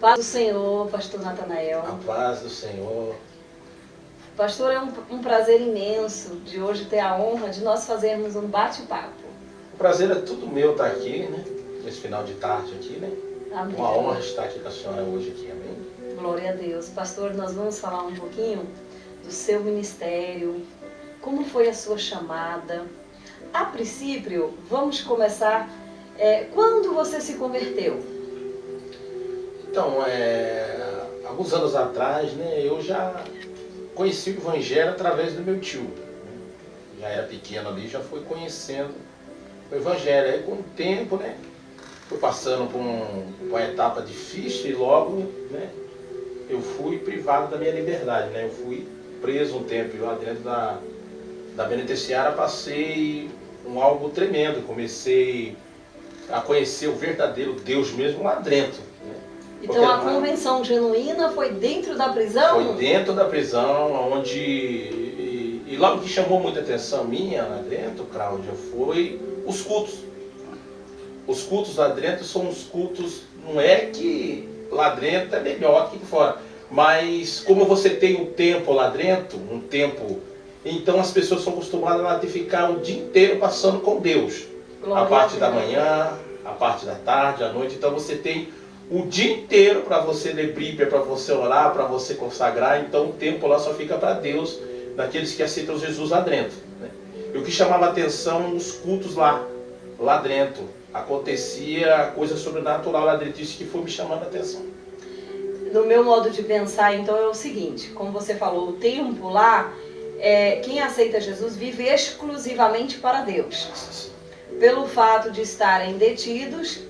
Paz do Senhor, pastor Natanael. A paz do Senhor. Pastor, é um prazer imenso de hoje ter a honra de nós fazermos um bate-papo. O prazer é tudo meu estar aqui, né? Nesse final de tarde aqui, né? Amém. Uma honra estar aqui com a senhora hoje aqui, amém? Glória a Deus. Pastor, nós vamos falar um pouquinho do seu ministério, como foi a sua chamada. A princípio, vamos começar, quando você se converteu? Então, alguns anos atrás, né, eu já conheci o Evangelho através do meu tio. Já era pequeno ali, já fui conhecendo o Evangelho. Aí com o tempo, né, fui passando por uma etapa difícil e logo, né, eu fui privado da minha liberdade, né? Eu fui preso um tempo lá dentro da penitenciária, passei algo tremendo. Comecei a conhecer o verdadeiro Deus mesmo lá dentro. Né? Então a conversão genuína foi dentro da prisão? Foi dentro da prisão, onde... E logo que chamou muita atenção minha lá dentro, Cláudia, foi os cultos. Os cultos lá dentro são os cultos, não é que lá dentro é melhor que fora, mas como você tem um tempo lá dentro, então as pessoas são acostumadas a ficar o dia inteiro passando com Deus. A parte da manhã, a parte da tarde, à noite, então você tem o dia inteiro para você ler Bíblia, para você orar, para você consagrar, então o tempo lá só fica para Deus, daqueles que aceitam Jesus lá dentro. Né? E o que chamava atenção, os cultos lá dentro, acontecia coisa sobrenatural lá dentro, isso que foi me chamando a atenção. No meu modo de pensar, então, é o seguinte, como você falou, o tempo lá, quem aceita Jesus vive exclusivamente para Deus. Pelo fato de estarem detidos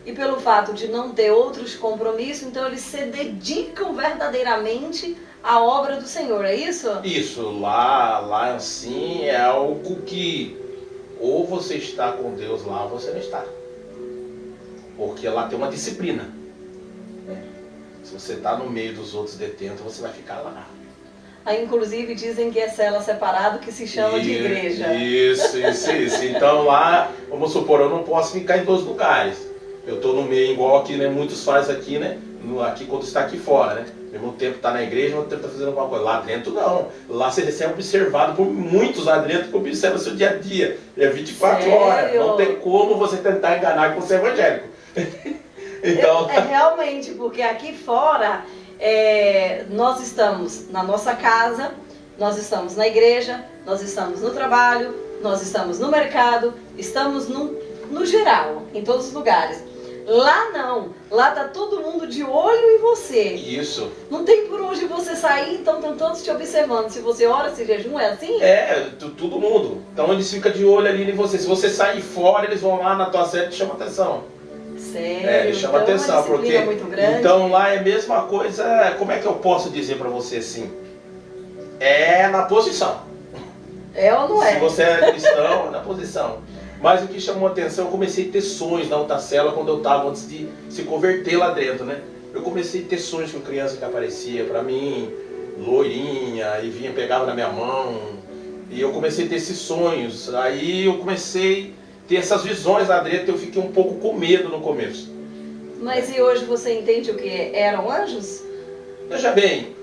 e pelo fato de não ter outros compromissos, então eles se dedicam verdadeiramente à obra do Senhor, é isso? Isso, lá assim é algo que ou você está com Deus lá ou você não está. Porque lá tem uma disciplina. Se você está no meio dos outros detentos, você vai ficar lá. Aí, inclusive, dizem que é cela separado que se chama de igreja. Isso. Então lá, vamos supor, eu não posso ficar em dois lugares. Eu estou no meio, igual aqui, né? Muitos fazem aqui, né? Aqui quando está aqui fora, né? Ao mesmo tempo está na igreja, ao mesmo tempo está fazendo alguma coisa. Lá dentro não. Lá você é observado por muitos lá dentro que observam o seu dia a dia. É 24 Sério? horas. Não tem como você tentar enganar com você é evangélico. Então... É realmente, porque aqui fora nós estamos na nossa casa, nós estamos na igreja, nós estamos no trabalho, nós estamos no mercado, estamos no geral, em todos os lugares. Lá não, lá tá todo mundo de olho em você. Isso. Não tem por onde você sair, então estão todos te observando. Se você ora, se jejum, é assim? Todo mundo. Então eles ficam de olho ali em você. Se você sair fora, eles vão lá na tua sede e te chamam atenção. Sério? Eles chamam atenção, porque é muito grande. Então lá é a mesma coisa, como é que eu posso dizer pra você assim? É na posição. É ou não é? Se você é cristão, é na posição. Mas o que chamou a atenção, eu comecei a ter sonhos na outra cela quando eu estava antes de se converter lá dentro, né? Eu comecei a ter sonhos com criança que aparecia pra mim, loirinha, e vinha, pegava na minha mão. E eu comecei a ter esses sonhos. Aí eu comecei a ter essas visões lá dentro, eu fiquei um pouco com medo no começo. Mas e hoje você entende o que? Eram anjos? Veja bem,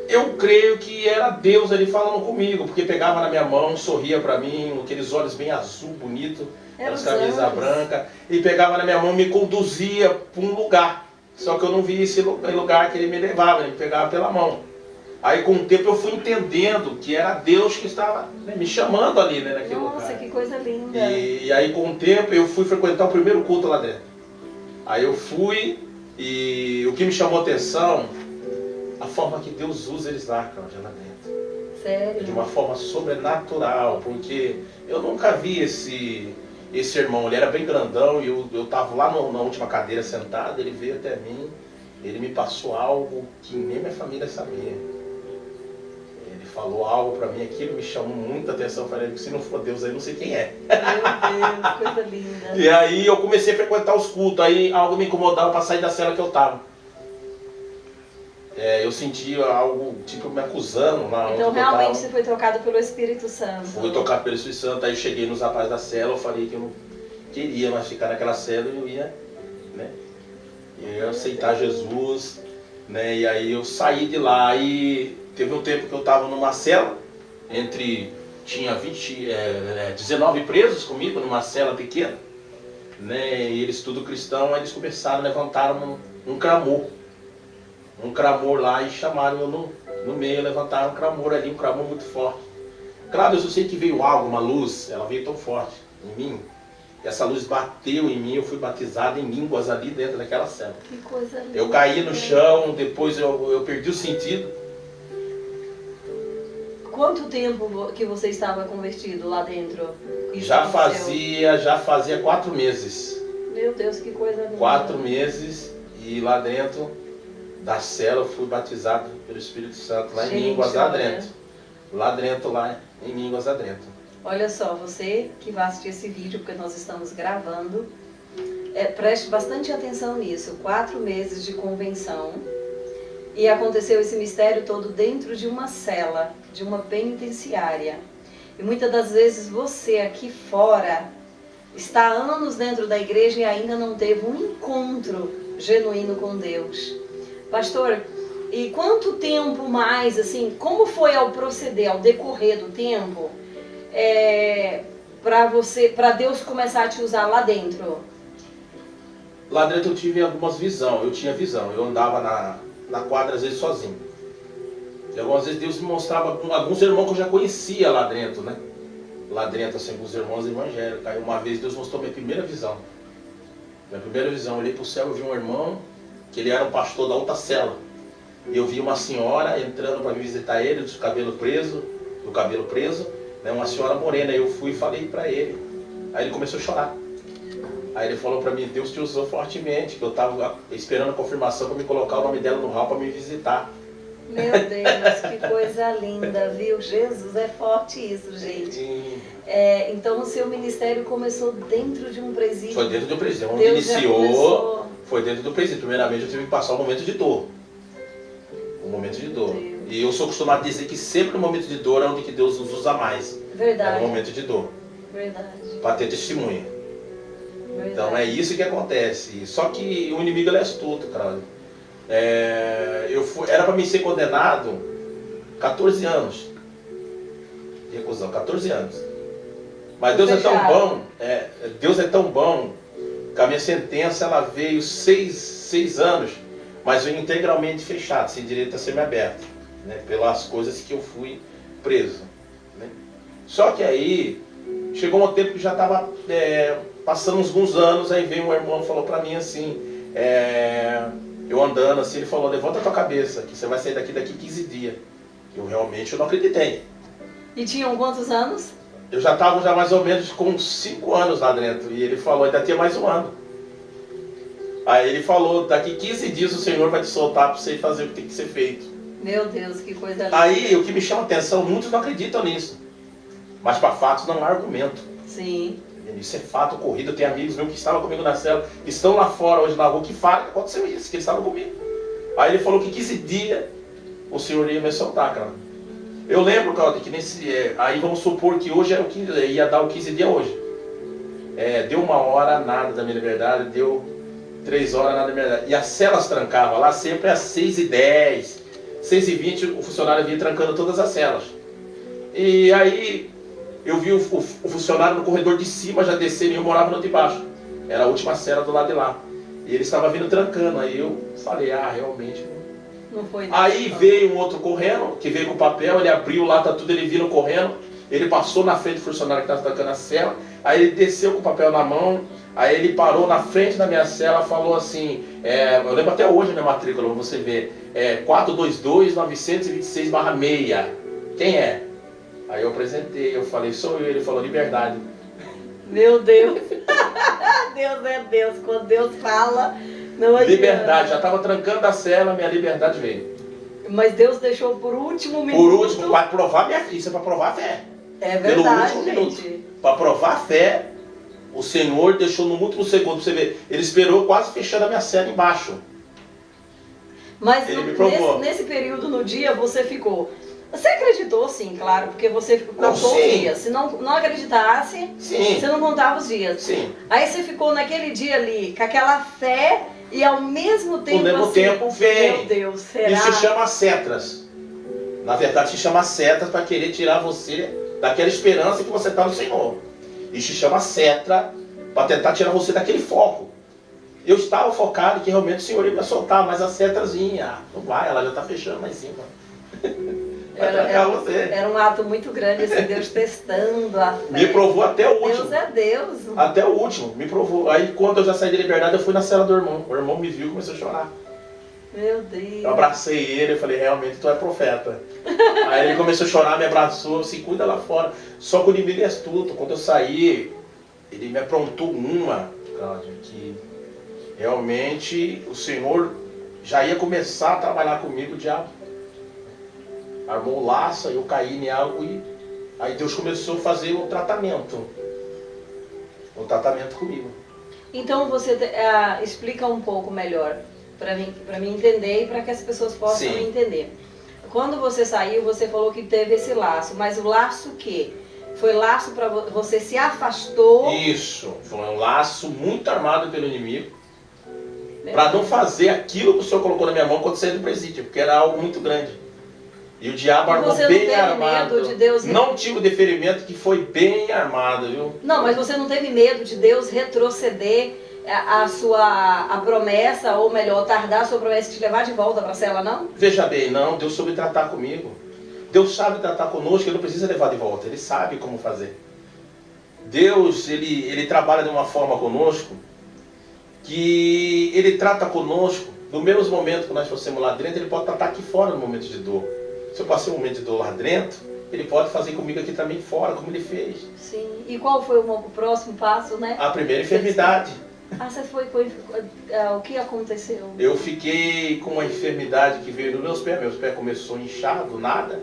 eu creio que era Deus ali falando comigo, porque pegava na minha mão, sorria pra mim, aqueles olhos bem azul, bonito, aquelas camisas brancas, e pegava na minha mão e me conduzia para um lugar. Só que eu não via esse lugar que ele me levava, ele me pegava pela mão. Aí com o tempo eu fui entendendo que era Deus que estava, né, me chamando ali, né, naquele lugar. Nossa, que coisa linda. E aí com o tempo eu fui frequentar o primeiro culto lá dentro. Aí eu fui e o que me chamou a atenção, a forma que Deus usa eles lá, Cláudia, lá dentro. Sério? De uma forma sobrenatural, porque eu nunca vi esse irmão, ele era bem grandão e eu estava lá na última cadeira sentado, ele veio até mim, ele me passou algo que nem minha família sabia. Ele falou algo para mim, aquilo me chamou muita atenção, eu falei, se não for Deus aí, não sei quem é. Meu Deus, coisa linda. E aí eu comecei a frequentar os cultos, aí algo me incomodava para sair da cela que eu estava. Eu sentia algo, tipo, me acusando lá. Então realmente você foi tocado pelo Espírito Santo. Fui tocado pelo Espírito Santo, aí eu cheguei nos rapazes da cela, eu falei que eu não queria mais ficar naquela cela e eu ia, né? e aceitar Jesus, né? E aí eu saí de lá e teve um tempo que eu estava numa cela, tinha 19 presos comigo, numa cela pequena, né? E eles tudo cristão, aí eles começaram, levantaram um clamor lá e chamaram eu no meio, levantaram um clamor ali, um clamor muito forte. Claro, eu sei que veio algo, uma luz, ela veio tão forte em mim, e essa luz bateu em mim, eu fui batizado em línguas ali dentro daquela cela. Que coisa linda. Eu caí no chão, depois eu perdi o sentido. Quanto tempo que você estava convertido lá dentro? Já fazia 4 meses. Meu Deus, que coisa linda. 4 meses, e lá dentro da cela eu fui batizado pelo Espírito Santo, lá em línguas lá dentro. Lá dentro, lá em línguas lá dentro. Olha só, você que vai assistir esse vídeo, porque nós estamos gravando, preste bastante atenção nisso. 4 meses de convenção, e aconteceu esse mistério todo dentro de uma cela, de uma penitenciária. E muitas das vezes você aqui fora está há anos dentro da igreja e ainda não teve um encontro genuíno com Deus. Pastor, e quanto tempo mais, assim, como foi ao proceder, ao decorrer do tempo, para Deus começar a te usar lá dentro? Lá dentro eu tive algumas visões, eu tinha visão, eu andava na quadra às vezes sozinho. E algumas vezes Deus me mostrava alguns irmãos que eu já conhecia lá dentro, né? Lá dentro, assim, alguns irmãos evangélicos. Aí uma vez Deus mostrou minha primeira visão. Minha primeira visão, eu olhei para o céu e vi um irmão, que ele era um pastor da outra cela. E eu vi uma senhora entrando para me visitar ele, do cabelo preso, né? Uma senhora morena. Eu fui e falei para ele. Aí ele começou a chorar. Aí ele falou para mim, Deus te usou fortemente, que eu estava esperando a confirmação para me colocar o nome dela no hall para me visitar. Meu Deus, que coisa linda, viu? Jesus, é forte isso, gente. Então o seu ministério começou dentro de um presídio. Foi dentro de um presídio. Onde iniciou, foi dentro do presídio. Primeiramente eu tive que passar um momento de dor. Um momento de dor. Deus. E eu sou acostumado a dizer que sempre no momento de dor é onde que Deus nos usa mais. Verdade. É no momento de dor. Verdade. Para ter testemunha. Verdade. Então é isso que acontece. Só que o inimigo ele é astuto, cara. Era para mim ser condenado 14 anos de reclusão, 14 anos. Mas Deus é tão bom, Deus é tão bom que a minha sentença ela veio 6 anos, mas veio integralmente fechado, sem direito a ser aberto, né, pelas coisas que eu fui preso, né. Só que aí chegou um tempo que já estava passando alguns anos, aí veio um irmão e falou para mim assim, eu andando assim, ele falou, levanta a tua cabeça, que você vai sair daqui 15 dias. Eu realmente não acreditei. E tinham quantos anos? Eu já estava mais ou menos com 5 anos lá dentro. E ele falou, ainda tinha mais um ano. Aí ele falou, daqui 15 dias o Senhor vai te soltar para você ir fazer o que tem que ser feito. Meu Deus, que coisa linda. Aí o que me chama a atenção, muitos não acreditam nisso. Mas para fatos não há argumento. Sim. Isso é fato ocorrido. Eu tenho amigos meus que estavam comigo na cela, que estão lá fora hoje na rua, que falam que aconteceu isso, que eles estavam comigo. Aí ele falou que 15 dias o Senhor ia me soltar, cara. Eu lembro, cara, que aí vamos supor que hoje ia dar o 15 dias hoje. Deu 1 hora, nada da minha liberdade, deu 3 horas, nada da minha liberdade. E as celas trancavam lá sempre às 6h10, 6h20 o funcionário vinha trancando todas as celas. E aí eu vi o funcionário no corredor de cima já descendo e eu morava no outro de baixo. Era a última cela do lado de lá. E ele estava vindo trancando. Aí eu falei, realmente não foi. Aí veio um outro correndo, que veio com o papel, ele abriu lá, tá tudo, ele vindo correndo. Ele passou na frente do funcionário que estava trancando a cela. Aí ele desceu com o papel na mão. Aí ele parou na frente da minha cela, falou assim, eu lembro até hoje a minha matrícula, você vê, 422-926/6. Quem é? Aí eu apresentei, eu falei, sou eu. Ele falou, liberdade. Meu Deus. Deus é Deus. Quando Deus fala, não adianta. Liberdade. Já estava trancando a cela, minha liberdade veio. Mas Deus deixou por último minuto. Por último, para provar minha fé. Isso é para provar a fé. É verdade, pelo último minuto. Para provar a fé, o Senhor deixou no último segundo. Pra você ver, ele esperou quase fechando a minha cela embaixo. Mas nesse período no dia você ficou... Você acreditou, sim, claro, porque você contou os dias. Se não acreditasse, sim, você não contava os dias. Sim. Aí você ficou naquele dia ali, com aquela fé, E ao mesmo tempo, ao mesmo tempo vem. Meu Deus, será? Isso se chama setras. Na verdade, se chama setras para querer tirar você daquela esperança que você está no Senhor. Isso se chama setra para tentar tirar você daquele foco. Eu estava focado que realmente o Senhor ia me soltar, mas a setrazinha, não vai, ela já está fechando lá em cima. Era um ato muito grande, assim, Deus testando a fé. Me provou até o último. Deus é Deus. Até o último, me provou. Aí quando eu já saí de liberdade, eu fui na cela do irmão. O irmão me viu e começou a chorar. Meu Deus. Eu abracei ele e falei, realmente tu é profeta. Aí ele começou a chorar, me abraçou, se cuida lá fora. Só que o inimigo é astuto. Quando eu saí, ele me aprontou uma, Cláudio, que realmente o Senhor já ia começar a trabalhar comigo, o diabo. Armou o laço, eu caí em algo e aí Deus começou a fazer o tratamento. O tratamento comigo. Então você explica um pouco melhor para mim entender e para que as pessoas possam entender. Quando você saiu, você falou que teve esse laço, mas o laço que? Foi laço para você se afastou? Isso, foi um laço muito armado pelo inimigo para não fazer aquilo que o Senhor colocou na minha mão quando saí do presídio, porque era algo muito grande. E o diabo armou bem armado. Medo de Deus... Não tive o deferimento que foi bem armado, viu? Não, mas você não teve medo de Deus retroceder a promessa, ou melhor, tardar a sua promessa e te levar de volta para a cela, não? Veja bem, não, Deus soube tratar comigo. Deus sabe tratar conosco, Ele não precisa levar de volta, Ele sabe como fazer. Deus, Ele trabalha de uma forma conosco, que Ele trata conosco, no mesmo momento que nós fossemos lá dentro, Ele pode tratar aqui fora no momento de dor. Se eu passei um momento de dor lá dentro, Ele pode fazer comigo aqui também fora, como Ele fez. Sim, e qual foi o próximo passo, né? A primeira enfermidade. Você foi o que aconteceu? Eu fiquei com uma enfermidade que veio nos meus pés começou a inchar do nada,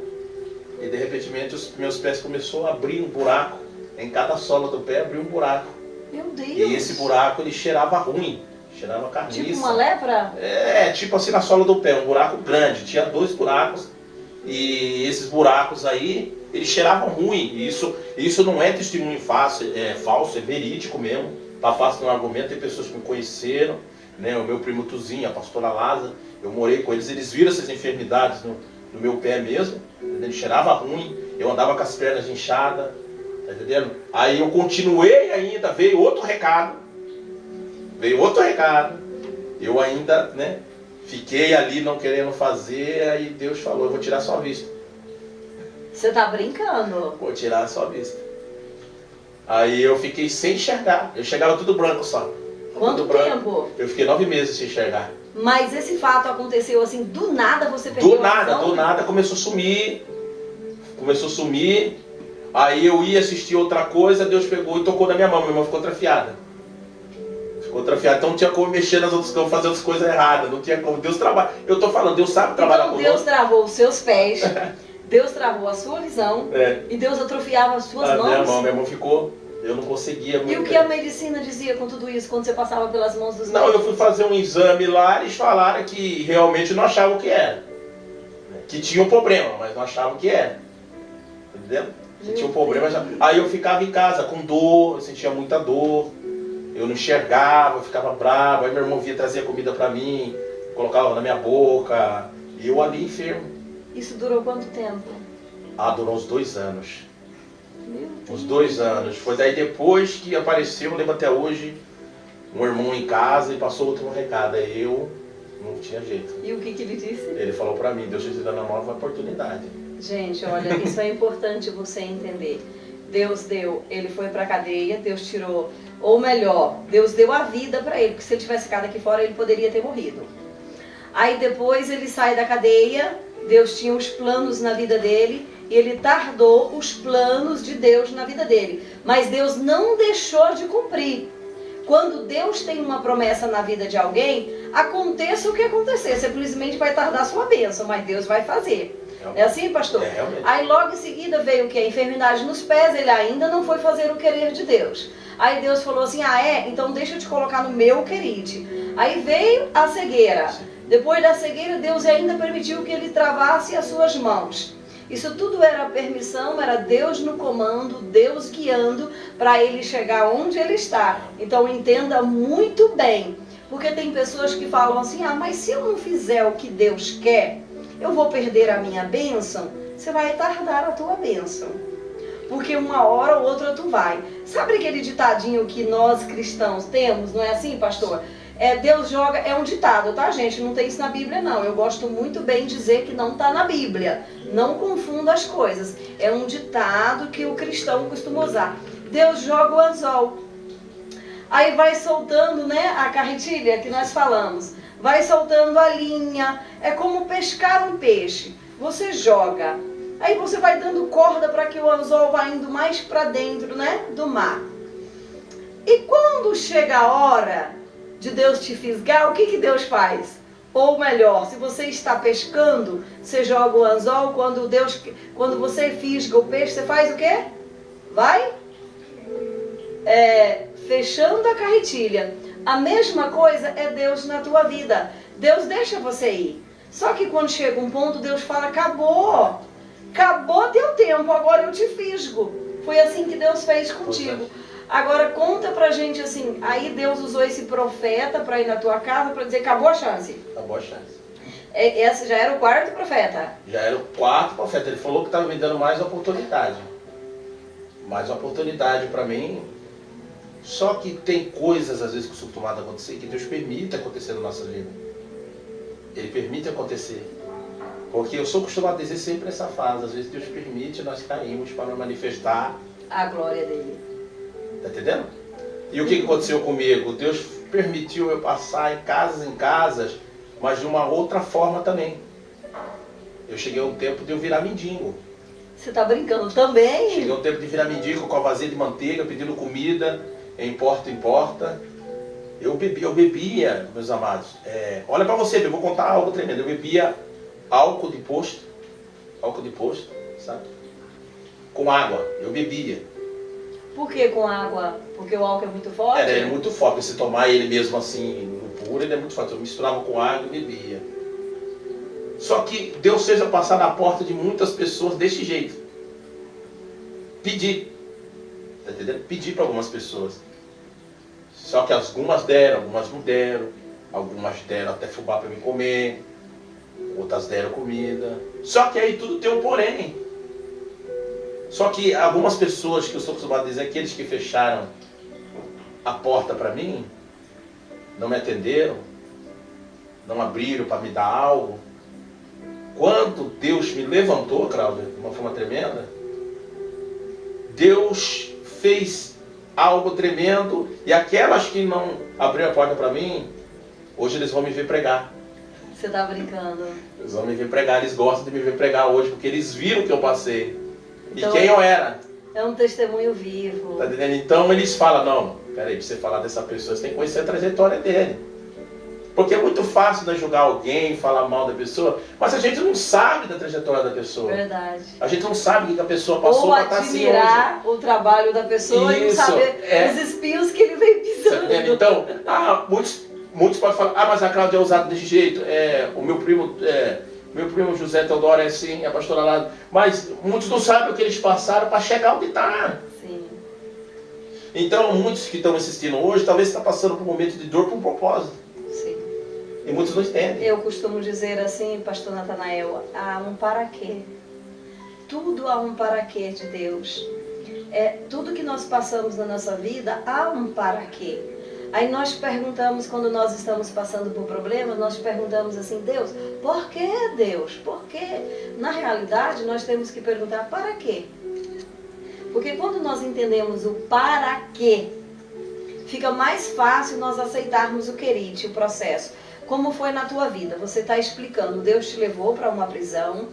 e de repente os meus pés começaram a abrir um buraco, em cada sola do pé abriu um buraco. Meu Deus! E esse buraco ele cheirava ruim, cheirava carniça. Tipo uma lepra? Tipo assim na sola do pé, um buraco grande, tinha 2 buracos, e esses buracos aí, eles cheiravam ruim, e isso não é testemunho falso, é verídico mesmo. Tá fácil no argumento, tem pessoas que me conheceram, né? O meu primo Tuzinho, a pastora Lázara, eu morei com eles viram essas enfermidades no meu pé mesmo, ele cheirava ruim, eu andava com as pernas inchadas, tá entendendo? Aí eu continuei ainda, veio outro recado, eu ainda, né, fiquei ali não querendo fazer, aí Deus falou, eu vou tirar sua vista. Você tá brincando? Vou tirar a sua vista. Aí eu fiquei sem enxergar. Eu chegava tudo branco só. Quanto tempo? Eu fiquei 9 meses sem enxergar. Mas esse fato aconteceu assim, do nada você perdeu a visão? Do nada começou a sumir. Aí eu ia assistir outra coisa, Deus pegou e tocou na minha mão ficou atrofiada. Então não tinha como mexer nas outras coisas, fazer as coisas erradas. Não tinha como. Deus trabalha. Eu tô falando, Deus sabe trabalhar conosco. Deus travou os seus pés. Deus travou a sua visão e Deus atrofiava as suas mãos. Minha mão ficou, eu não conseguia muito. E o que a medicina dizia com tudo isso, quando você passava pelas mãos dos médicos? Não, eu fui fazer um exame lá, eles falaram que realmente não achavam que era. Que tinha um problema, mas não achavam que era. Entendeu? Que tinha um problema. Aí eu ficava em casa com dor, eu sentia muita dor, eu não enxergava, eu ficava bravo, aí meu irmão vinha trazer comida pra mim, colocava na minha boca, e eu ali enfermo. Isso durou quanto tempo? Durou uns 2 anos. Meu Deus. Uns 2 anos. Foi daí depois que apareceu, eu lembro até hoje, um irmão em casa e passou outro recado. Aí eu não tinha jeito. E o que ele disse? Ele falou pra mim, Deus te dando uma nova oportunidade. Gente, olha, isso é importante você entender. Deus deu, ele foi pra cadeia, Deus tirou, ou melhor, Deus deu a vida pra ele, porque se ele tivesse ficado aqui fora, ele poderia ter morrido. Aí depois ele sai da cadeia, Deus tinha os planos na vida dele e ele tardou os planos de Deus na vida dele. Mas Deus não deixou de cumprir. Quando Deus tem uma promessa na vida de alguém, aconteça o que acontecer, simplesmente vai tardar a sua bênção, mas Deus vai fazer. É assim, pastor? Realmente. Aí logo em seguida veio o que? A enfermidade nos pés, ele ainda não foi fazer o querer de Deus. Aí Deus falou assim, então deixa eu te colocar no meu queride. Aí veio a cegueira. Depois da cegueira, Deus ainda permitiu que ele travasse as suas mãos. Isso tudo era permissão, era Deus no comando, Deus guiando para ele chegar onde ele está. Então entenda muito bem, Porque tem pessoas que falam assim, ah, mas se eu não fizer o que Deus quer, eu vou perder a minha bênção. Você vai retardar a tua bênção. Porque uma hora ou outra tu vai. Sabe aquele ditadinho que nós cristãos temos, não é assim, pastor? Deus joga, é um ditado, tá, gente? Não tem isso na Bíblia, não. Eu gosto muito bem de dizer que não está na Bíblia. Não confunda as coisas. É um ditado que o cristão costuma usar. Deus joga o anzol. Aí vai soltando, né, a carretilha que nós falamos. Vai soltando a linha. É como pescar um peixe. Você joga. Aí você vai dando corda para que o anzol vá indo mais para dentro, né, do mar. E quando chega a hora de Deus te fisgar, o que Deus faz? Ou melhor, se você está pescando, você joga o anzol, quando você fisga o peixe, você faz o quê? Vai? Fechando a carretilha. A mesma coisa é Deus na tua vida. Deus deixa você ir. Só que quando chega um ponto, Deus fala, acabou. Acabou teu tempo, agora eu te fisgo. Foi assim que Deus fez contigo. Agora conta pra gente assim, aí Deus usou esse profeta pra ir na tua casa pra dizer, acabou a chance. Acabou a chance. Esse já era o quarto profeta? Já era o quarto profeta. Ele falou que estava me dando mais oportunidade. Mais oportunidade pra mim. Só que tem coisas, às vezes, que são tomadas a acontecer, que Deus permite acontecer na nossa vida. Ele permite acontecer. Porque eu sou acostumado a dizer sempre essa frase, às vezes Deus permite, nós caímos para manifestar a glória dele. Tá entendendo? E o que aconteceu comigo? Deus permitiu eu passar em casas, mas de uma outra forma também. Eu cheguei a um tempo de eu virar mendigo. Você tá brincando também? Cheguei a um tempo de virar mendigo com a vasilha de manteiga, pedindo comida, em porta em porta. Eu bebia, meus amados. Olha pra você, eu vou contar algo tremendo. Eu bebia álcool de posto, sabe? Com água, eu bebia. Por que com água? Porque o álcool é muito forte? Ele é muito forte, se tomar ele mesmo assim, no puro, ele é muito forte. Eu misturava com água e bebia. Só que Deus seja passar na porta de muitas pessoas desse jeito. Pedir. Tá entendendo? Pedir para algumas pessoas. Só que algumas deram, algumas não deram. Algumas deram até fubá para me comer. Outras deram comida. Só que aí tudo tem um porém. Só que algumas pessoas que eu estou acostumado a dizer, aqueles que fecharam a porta para mim, não me atenderam, não abriram para me dar algo. Quando Deus me levantou, Cláudia, de uma forma tremenda, Deus fez algo tremendo, e aquelas que não abriram a porta para mim, hoje eles vão me ver pregar. Você tá brincando? Eles vão me ver pregar, eles gostam de me ver pregar hoje, porque eles viram o que eu passei. Então, e quem eu era. É um testemunho vivo. Tá entendendo? Então eles falam, não, peraí, pra você falar dessa pessoa, você tem que conhecer a trajetória dele. Porque é muito fácil nós julgar alguém, falar mal da pessoa, mas a gente não sabe da trajetória da pessoa. Verdade. A gente não sabe o que a pessoa passou para estar assim hoje. Ou admirar o trabalho da pessoa e não saber os espinhos que ele vem pisando. Então, muitos podem falar, mas a Cláudia é usada desse jeito, o meu primo José Teodoro é assim, a pastora lá. Mas muitos não sabem o que eles passaram para chegar onde está. Sim. Então, muitos que estão assistindo hoje, talvez estão passando por um momento de dor por um propósito. Sim. E muitos não entendem. Eu costumo dizer assim, pastor Natanael, há um para quê. Tudo há um para quê de Deus. Tudo que nós passamos na nossa vida, há um para quê. Aí nós perguntamos, quando nós estamos passando por problemas, nós perguntamos assim, Deus, por que Deus? Por quê? Na realidade, nós temos que perguntar, para quê? Porque quando nós entendemos o para quê, fica mais fácil nós aceitarmos o querite, o processo. Como foi na tua vida? Você está explicando, Deus te levou para uma prisão,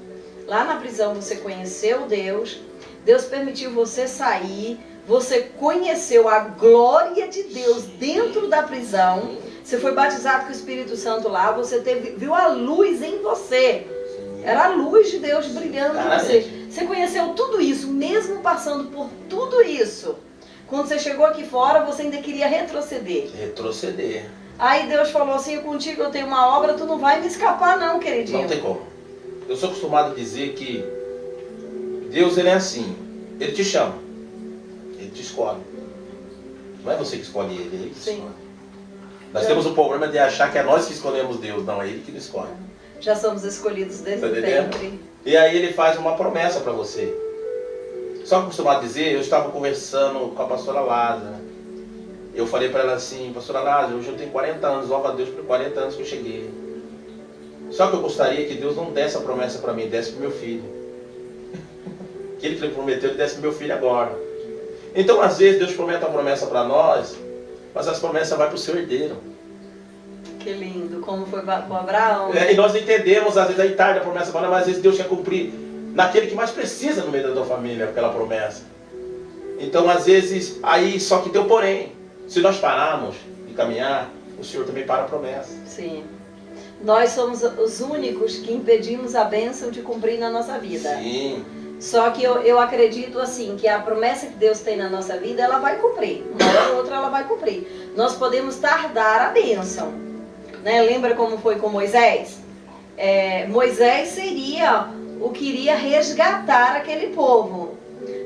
lá na prisão você conheceu Deus, Deus permitiu você sair, você conheceu a glória de Deus dentro da prisão, você foi batizado com o Espírito Santo lá, você viu a luz em você, era a luz de Deus brilhando em você. Você conheceu tudo isso, mesmo passando por tudo isso. Quando você chegou aqui fora, você ainda queria retroceder. Retroceder. Aí Deus falou assim, contigo eu tenho uma obra, tu não vai me escapar não, queridinho. Não tem como. Eu sou acostumado a dizer que Deus, ele é assim, ele te chama. Ele te escolhe. Não é você que escolhe ele, é ele que escolhe. Nós temos o problema de achar que é nós que escolhemos Deus, não é Ele que nos escolhe. Já somos escolhidos desde Tá entendendo? sempre. E aí Ele faz uma promessa para você. Só que costumar dizer, eu estava conversando com a pastora Lázara. Eu falei para ela assim, pastora Lázara, hoje eu tenho 40 anos, louva a Deus por 40 anos que eu cheguei. Só que eu gostaria que Deus não desse a promessa para mim, desse para o meu filho. Que Ele prometeu, Ele desse para o meu filho agora. Então, às vezes, Deus promete uma promessa para nós, mas as promessas vão para o seu herdeiro. Que lindo, como foi com Abraão. E nós não entendemos, às vezes, aí tarde a promessa para nós, mas às vezes Deus quer cumprir naquele que mais precisa no meio da tua família, aquela promessa. Então, às vezes, aí só que deu porém. Se nós pararmos de caminhar, o Senhor também para a promessa. Sim. Nós somos os únicos que impedimos a bênção de cumprir na nossa vida. Sim. Só que eu acredito assim, que a promessa que Deus tem na nossa vida, ela vai cumprir. Uma hora ou outra ela vai cumprir. Nós podemos tardar a bênção. Né? Lembra como foi com Moisés? Moisés seria o que iria resgatar aquele povo.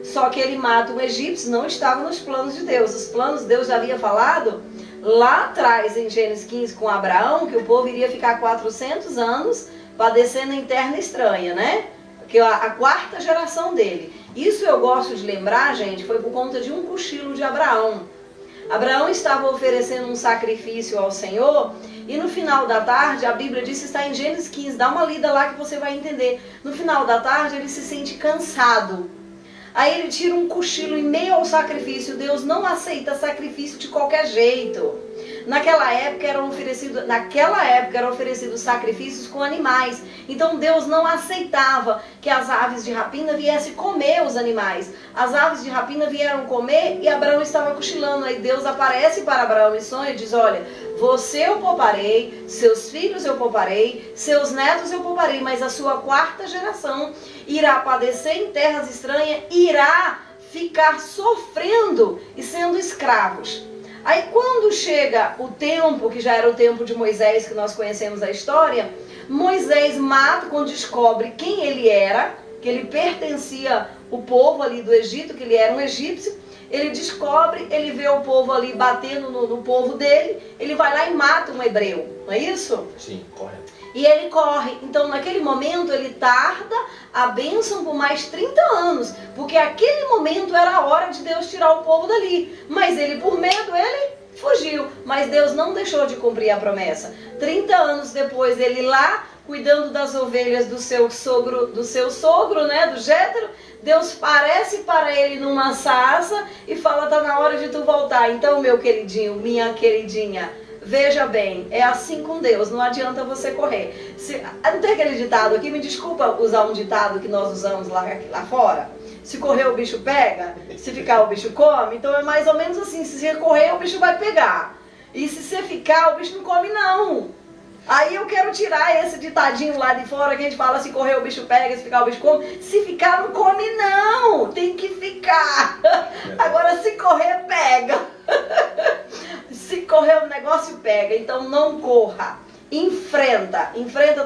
Só que ele mata um egípcio, não estava nos planos de Deus. Os planos Deus já havia falado lá atrás, em Gênesis 15, com Abraão, que o povo iria ficar 400 anos padecendo em terra estranha, né? Que a quarta geração dele. Isso eu gosto de lembrar, gente, foi por conta de um cochilo de Abraão. Abraão estava oferecendo um sacrifício ao Senhor e no final da tarde, a Bíblia diz que está em Gênesis 15, dá uma lida lá que você vai entender. No final da tarde ele se sente cansado. Aí ele tira um cochilo em meio ao sacrifício. Deus não aceita sacrifício de qualquer jeito. Naquela época eram oferecidos sacrifícios com animais. Então Deus não aceitava que as aves de rapina viessem comer os animais. As aves de rapina vieram comer e Abraão estava cochilando. Aí Deus aparece para Abraão em sonho e diz, olha, você eu pouparei, seus filhos eu pouparei, seus netos eu pouparei, mas a sua quarta geração irá padecer em terras estranhas, irá ficar sofrendo e sendo escravos. Aí quando chega o tempo, que já era o tempo de Moisés, que nós conhecemos a história, Moisés mata, quando descobre quem ele era, que ele pertencia ao povo ali do Egito, que ele era um egípcio, ele descobre, ele vê o povo ali batendo no povo dele, ele vai lá e mata um hebreu, não é isso? Sim, correto. E ele corre, então naquele momento ele tarda a bênção por mais 30 anos, porque aquele momento era a hora de Deus tirar o povo dali, mas ele por medo, ele fugiu, mas Deus não deixou de cumprir a promessa. 30 anos depois ele lá, cuidando das ovelhas do seu sogro, né, do Jétero, Deus parece para ele numa sarça e fala, tá na hora de tu voltar. Então meu queridinho, minha queridinha, veja bem, é assim com Deus, não adianta você correr. Não tem aquele ditado aqui, me desculpa usar um ditado que nós usamos lá fora? Se correr o bicho pega, se ficar o bicho come, então é mais ou menos assim, se você correr o bicho vai pegar. E se você ficar, o bicho não come não. Aí eu quero tirar esse ditadinho lá de fora que a gente fala, se correr o bicho pega, se ficar o bicho come. Se ficar não come não, tem que ficar. Agora se correr pega. Se correr o negócio pega, então não corra. Enfrenta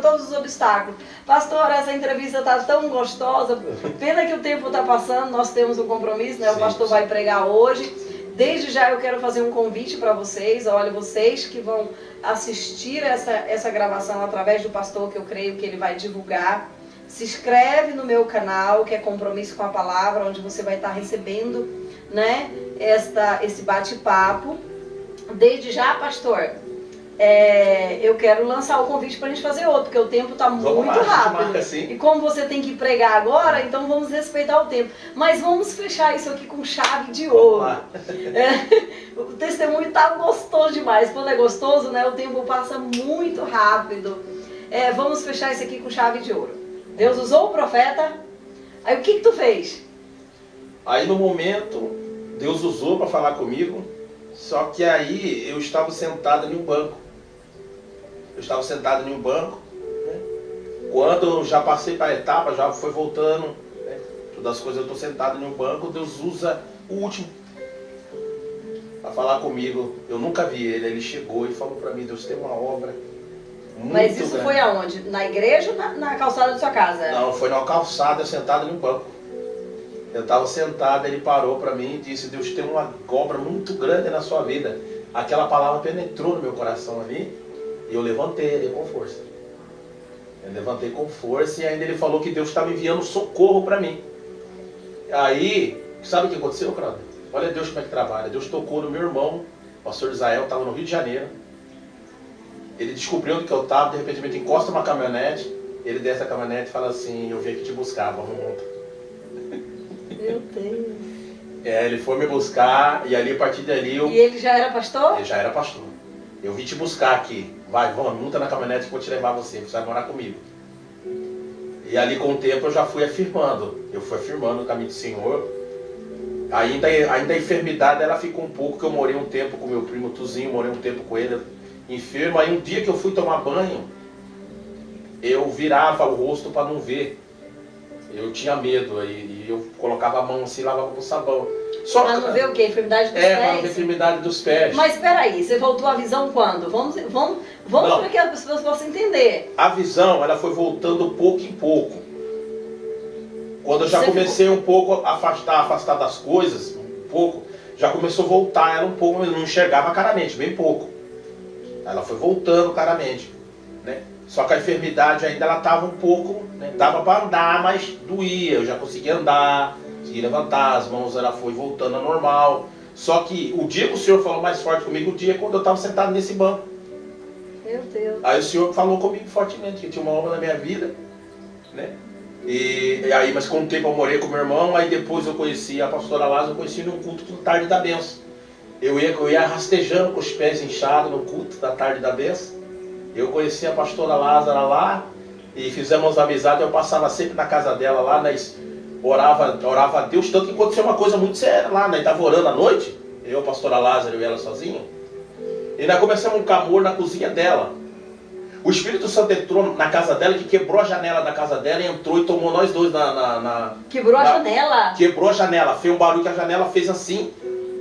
todos os obstáculos. Pastor, essa entrevista está tão gostosa. Pena que o tempo está passando, nós temos um compromisso, né? O pastor vai pregar hoje. Desde já eu quero fazer um convite para vocês. Olha, vocês que vão assistir essa gravação através do pastor, que eu creio que ele vai divulgar. Se inscreve no meu canal, que é Compromisso com a Palavra, onde você vai estar recebendo, né, esse bate-papo. Desde já, pastor, eu quero lançar o convite para a gente fazer outro, porque o tempo está muito rápido. E como você tem que pregar agora, então vamos respeitar o tempo. Mas vamos fechar isso aqui com chave de ouro. O testemunho está gostoso demais. Quando é gostoso, né, o tempo passa muito rápido. Vamos fechar isso aqui com chave de ouro. Deus usou o profeta. Aí o que tu fez? Aí no momento, Deus usou para falar comigo. Só que aí eu estava sentado em um banco. Né? Quando eu já passei para a etapa, já foi voltando, né? Todas as coisas, eu estou sentado em um banco, Deus usa o último para falar comigo. Eu nunca vi ele chegou e falou para mim, Deus tem uma obra muito Mas isso grande. foi aonde? Na igreja ou na calçada da sua casa? Não, foi na calçada, sentado em um banco. Eu estava sentado, ele parou para mim e disse, Deus tem uma obra muito grande na sua vida. aquela palavra penetrou no meu coração ali, e eu levantei ali com força. Eu levantei com força e ainda ele falou que Deus estava enviando socorro para mim. Aí, sabe o que aconteceu, Cláudio? Olha Deus como é que trabalha. Deus tocou no meu irmão, o pastor Israel, estava no Rio de Janeiro. Ele descobriu onde que eu estava, de repente encosta uma caminhonete, ele desce a caminhonete e fala assim, eu vim aqui te buscar, vamos montar. Meu Deus. Ele foi me buscar e ali, a partir dali eu... E ele já era pastor? Ele já era pastor. Eu vim te buscar aqui. Vai, vamos, monta na caminhonete que eu vou te levar você vai morar comigo. E ali com o tempo eu já fui afirmando. Eu fui afirmando o caminho do Senhor. Ainda a enfermidade ela ficou um pouco, que eu morei um tempo com meu primo Tuzinho, morei um tempo com ele, enfermo. Aí um dia que eu fui tomar banho, eu virava o rosto para não ver. Eu tinha medo, e eu colocava a mão assim, lavava com sabão. Só pra não ver o quê? Enfermidade dos pés? Para não ver enfermidade dos pés. Mas peraí, você voltou à visão quando? Vamos para que as pessoas possam entender. A visão, ela foi voltando pouco em pouco. Quando eu já comecei um pouco a afastar das coisas, um pouco, já começou a voltar ela um pouco, mas não enxergava claramente, bem pouco. Ela foi voltando claramente, né? Só que a enfermidade ainda ela estava um pouco, né? Dava para andar, mas doía. Eu já conseguia andar, conseguia levantar, as mãos ela foi voltando ao normal. Só que o dia que o Senhor falou mais forte comigo, o dia quando eu estava sentado nesse banco. Meu Deus. Aí o Senhor falou comigo fortemente, que tinha uma obra na minha vida, né? E aí, mas com o tempo eu morei com meu irmão, aí depois eu conheci a pastora Lázaro, eu conheci num culto do Tarde da Benção. Eu ia rastejando com os pés inchados no culto da Tarde da Benção. Eu conheci a pastora Lázaro lá e fizemos amizade. Eu passava sempre na casa dela lá, orava a Deus, tanto que aconteceu uma coisa muito séria lá, né? Estava orando à noite, eu, a pastora Lázaro e ela sozinho, e nós começamos um clamor na cozinha dela. O Espírito Santo entrou na casa dela, que quebrou a janela da casa dela e entrou e tomou nós dois Quebrou a janela? Quebrou a janela, fez um barulho que a janela fez assim.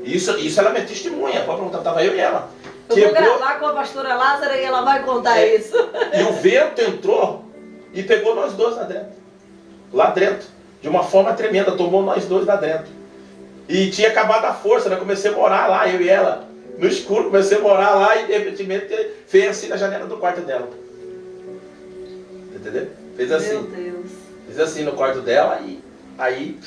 Isso ela é minha testemunha, pode perguntar, estava eu e ela. Eu vou gravar com a pastora Lázaro e ela vai contar isso. E o vento entrou e pegou nós dois lá dentro, de uma forma tremenda, tomou nós dois lá dentro. E tinha acabado a força, né? Comecei a morar lá, eu e ela. No escuro, comecei a morar lá e de repente fez assim na janela do quarto dela. Entendeu? Fez assim. Meu Deus. Fez assim no quarto dela e aí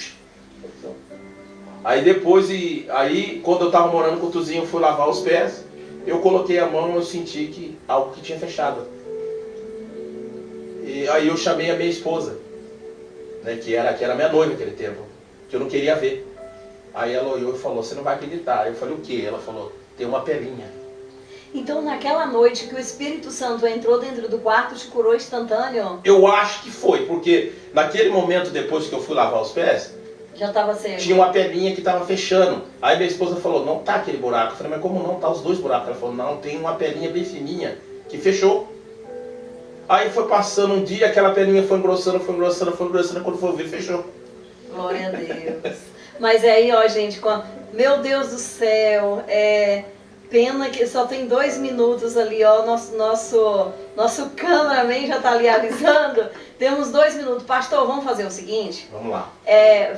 depois, aí quando eu estava morando com o Tuzinho, eu fui lavar os pés, eu coloquei a mão e eu senti que algo que tinha fechado. E aí eu chamei a minha esposa, né, que era minha noiva naquele tempo, que eu não queria ver. Aí ela olhou e falou, você não vai acreditar. Eu falei, o quê? Ela falou, tem uma pelinha. Então naquela noite que o Espírito Santo entrou dentro do quarto, te curou instantâneo? Eu acho que foi, porque naquele momento, depois que eu fui lavar os pés, já estava cego. Tinha uma pelinha que estava fechando. Aí minha esposa falou, não tá aquele buraco. Eu falei, mas como não tá os dois buracos? Ela falou, não, tem uma pelinha bem fininha que fechou. Aí foi passando um dia, aquela pelinha foi engrossando, quando foi ver, fechou. Glória a Deus. Mas aí, ó, gente, meu Deus do céu, pena que só tem 2 minutos ali, ó, nosso cameraman já tá ali avisando. Temos 2 minutos. Pastor, vamos fazer o seguinte? Vamos lá.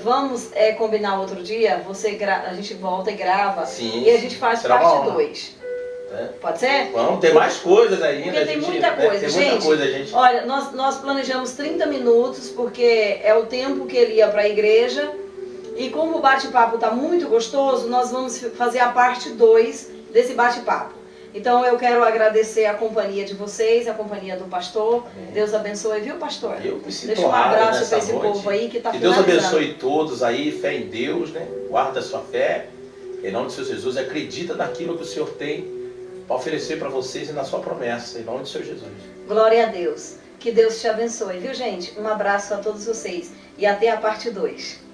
Vamos combinar outro dia, a gente volta e grava. Sim, e a gente faz parte 2. Pode ser? Vamos, tem mais coisas ainda. Porque tem muita coisa, gente. Olha, nós planejamos 30 minutos, porque é o tempo que ele ia para a igreja. E como o bate-papo está muito gostoso, nós vamos fazer a parte 2 desse bate-papo. Então eu quero agradecer a companhia de vocês, a companhia do pastor. Amém. Deus abençoe, viu, pastor? Eu me sinto Deixa um abraço para esse povo aí que está finalizando. Que Deus abençoe todos aí, fé em Deus, né? Guarda a sua fé. Em nome do Senhor Jesus, acredita naquilo que o Senhor tem para oferecer para vocês e na sua promessa. Em nome do Senhor Jesus. Glória a Deus. Que Deus te abençoe, viu, gente? Um abraço a todos vocês. E até a parte 2.